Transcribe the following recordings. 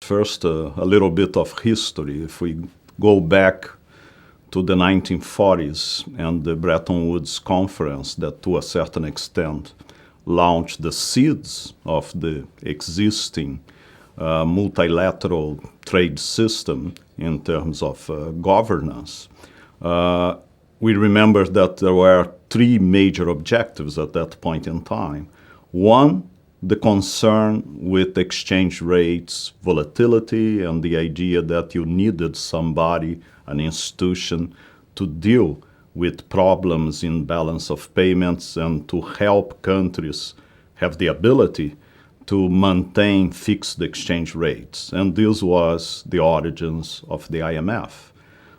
First, a little bit of history. If we go back to the 1940s and the Bretton Woods Conference that, to a certain extent, launched the seeds of the existing multilateral trade system in terms of governance, we remember that there were three major objectives at that point in time. One, the concern with exchange rates, volatility, and the idea that you needed somebody, an institution, to deal with problems in balance of payments and to help countries have the ability to maintain fixed exchange rates. And this was the origins of the IMF.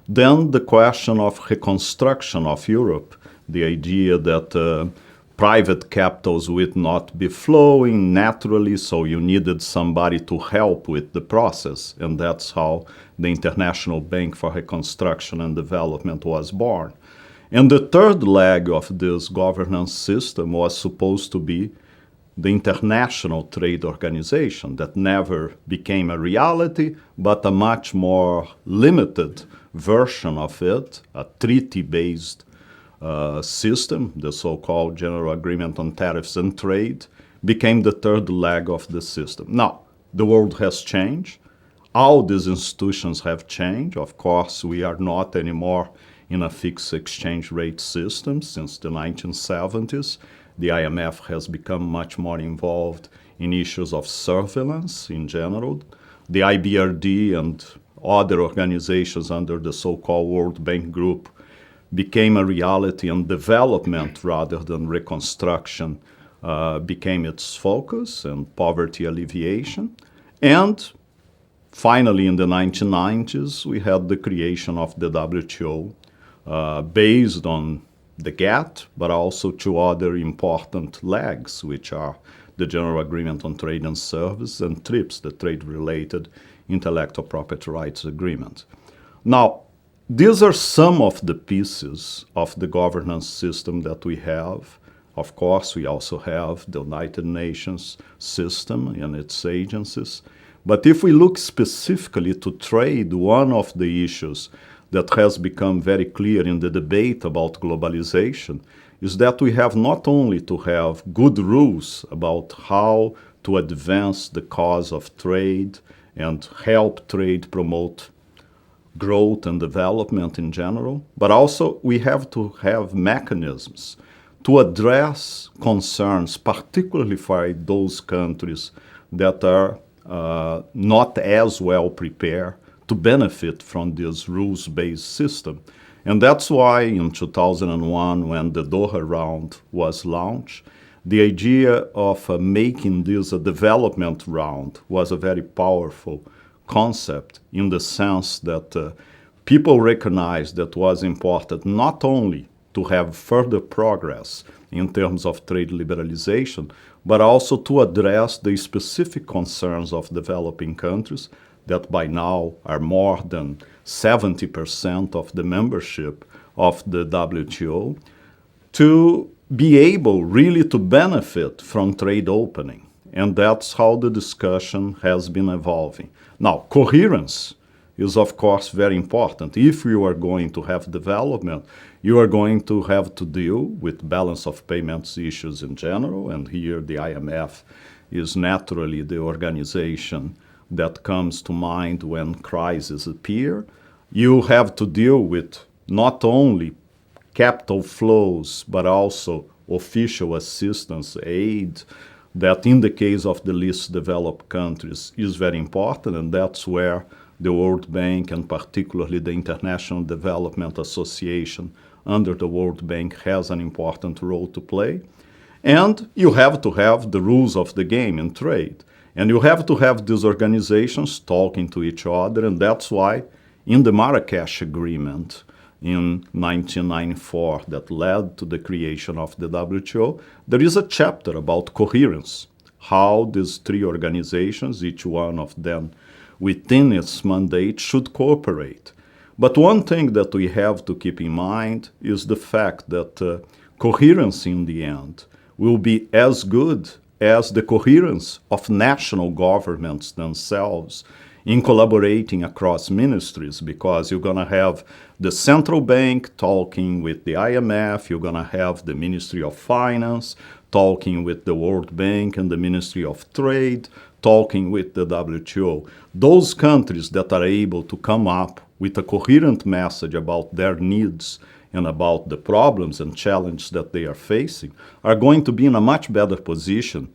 Then the question of reconstruction of Europe, the idea that private capitals would not be flowing naturally, so you needed somebody to help with the process. And that's how the International Bank for Reconstruction and Development was born. And the third leg of this governance system was supposed to be the International Trade Organization that never became a reality, but a much more limited version of it, a treaty-based system, the so-called General Agreement on Tariffs and Trade, became the third leg of the system. Now, the world has changed. All these institutions have changed. Of course, we are not anymore in a fixed exchange rate system since the 1970s. The IMF has become much more involved in issues of surveillance in general. The IBRD and other organizations under the so-called World Bank Group became a reality, and development rather than reconstruction became its focus, and poverty alleviation. And finally, in the 1990s, we had the creation of the WTO based on the GATT, but also two other important legs, which are the General Agreement on Trade and Service and TRIPS, the Trade-Related Intellectual Property Rights Agreement. Now, these are some of the pieces of the governance system that we have. Of course, we also have the United Nations system and its agencies. But if we look specifically to trade, one of the issues that has become very clear in the debate about globalization is that we have not only to have good rules about how to advance the cause of trade and help trade promote growth and development in general, but also we have to have mechanisms to address concerns, particularly for those countries that are not as well prepared to benefit from this rules-based system. And that's why in 2001, when the Doha round was launched, the idea of making this a development round was a very powerful concept, in the sense that people recognized that was important not only to have further progress in terms of trade liberalization, but also to address the specific concerns of developing countries that by now are more than 70% of the membership of the WTO, to be able really to benefit from trade opening. And that's how the discussion has been evolving. Now, coherence is, of course, very important. If you are going to have development, you are going to have to deal with balance of payments issues in general, and here the IMF is naturally the organization that comes to mind when crises appear. You have to deal with not only capital flows, but also official assistance aid, that in the case of the least developed countries is very important, and that's where the World Bank and particularly the International Development Association under the World Bank has an important role to play. And you have to have the rules of the game in trade. And you have to have these organizations talking to each other, and that's why in the Marrakesh Agreement in 1994 that led to the creation of the WTO, there is a chapter about coherence, how these three organizations, each one of them within its mandate, should cooperate. But one thing that we have to keep in mind is the fact that coherence in the end will be as good as the coherence of national governments themselves in collaborating across ministries, because you're going to have the central bank talking with the IMF, you're going to have the Ministry of Finance talking with the World Bank and the Ministry of Trade, talking with the WTO. Those countries that are able to come up with a coherent message about their needs and about the problems and challenges that they are facing are going to be in a much better position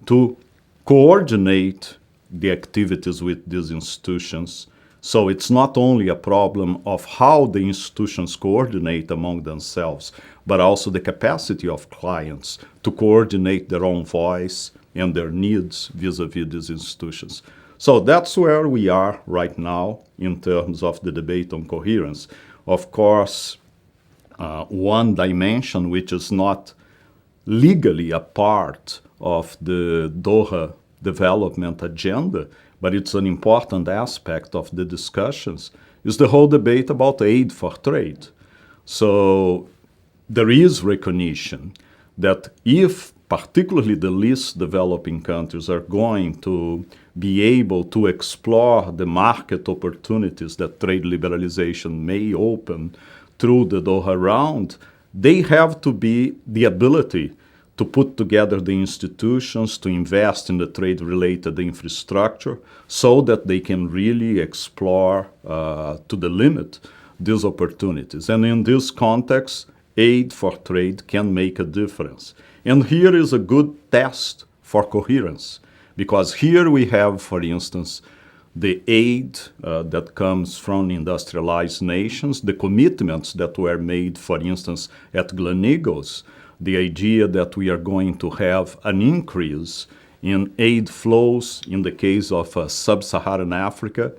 to coordinate the activities with these institutions. So it's not only a problem of how the institutions coordinate among themselves, but also the capacity of clients to coordinate their own voice and their needs vis-a-vis these institutions. So that's where we are right now in terms of the debate on coherence. Of course, one dimension which is not legally a part of the Doha development agenda, but it's an important aspect of the discussions, is the whole debate about aid for trade. So there is recognition that if particularly the least developing countries are going to be able to explore the market opportunities that trade liberalization may open through the Doha round, they have to be the ability to put together the institutions, to invest in the trade-related infrastructure so that they can really explore to the limit these opportunities. And in this context, aid for trade can make a difference. And here is a good test for coherence, because here we have, for instance, the aid that comes from industrialized nations, the commitments that were made, for instance, at Gleneagles, the idea that we are going to have an increase in aid flows in the case of sub-Saharan Africa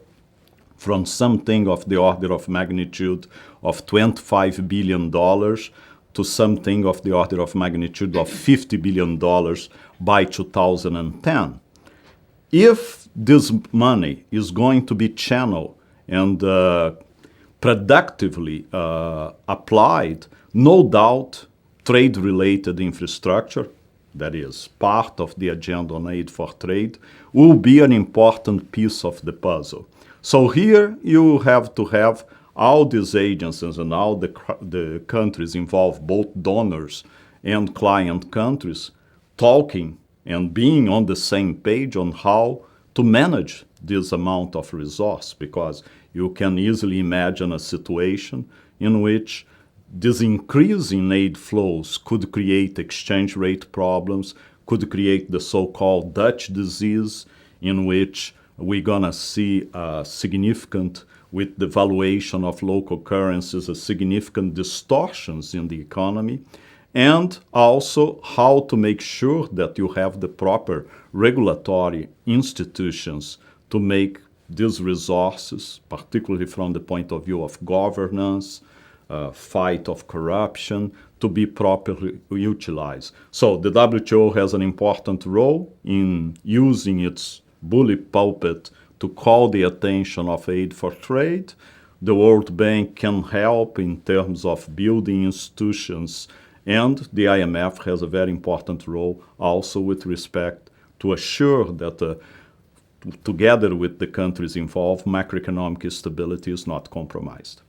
from something of the order of magnitude of $25 billion to something of the order of magnitude of $50 billion by 2010. If this money is going to be channeled and productively applied, no doubt trade-related infrastructure, that is part of the agenda on aid for trade, will be an important piece of the puzzle. So here you have to have all these agencies and all the countries involved, both donors and client countries, talking and being on the same page on how to manage this amount of resource, because you can easily imagine a situation in which this increase in aid flows could create exchange rate problems, could create the so-called Dutch disease, in which we're going to see a significant, with the valuation of local currencies, a significant distortions in the economy, and also how to make sure that you have the proper regulatory institutions to make these resources, particularly from the point of view of governance, fight of corruption, to be properly utilized. So the WTO has an important role in using its bully pulpit to call the attention of aid for trade. The World Bank can help in terms of building institutions, and the IMF has a very important role also with respect to assure that together with the countries involved, macroeconomic stability is not compromised.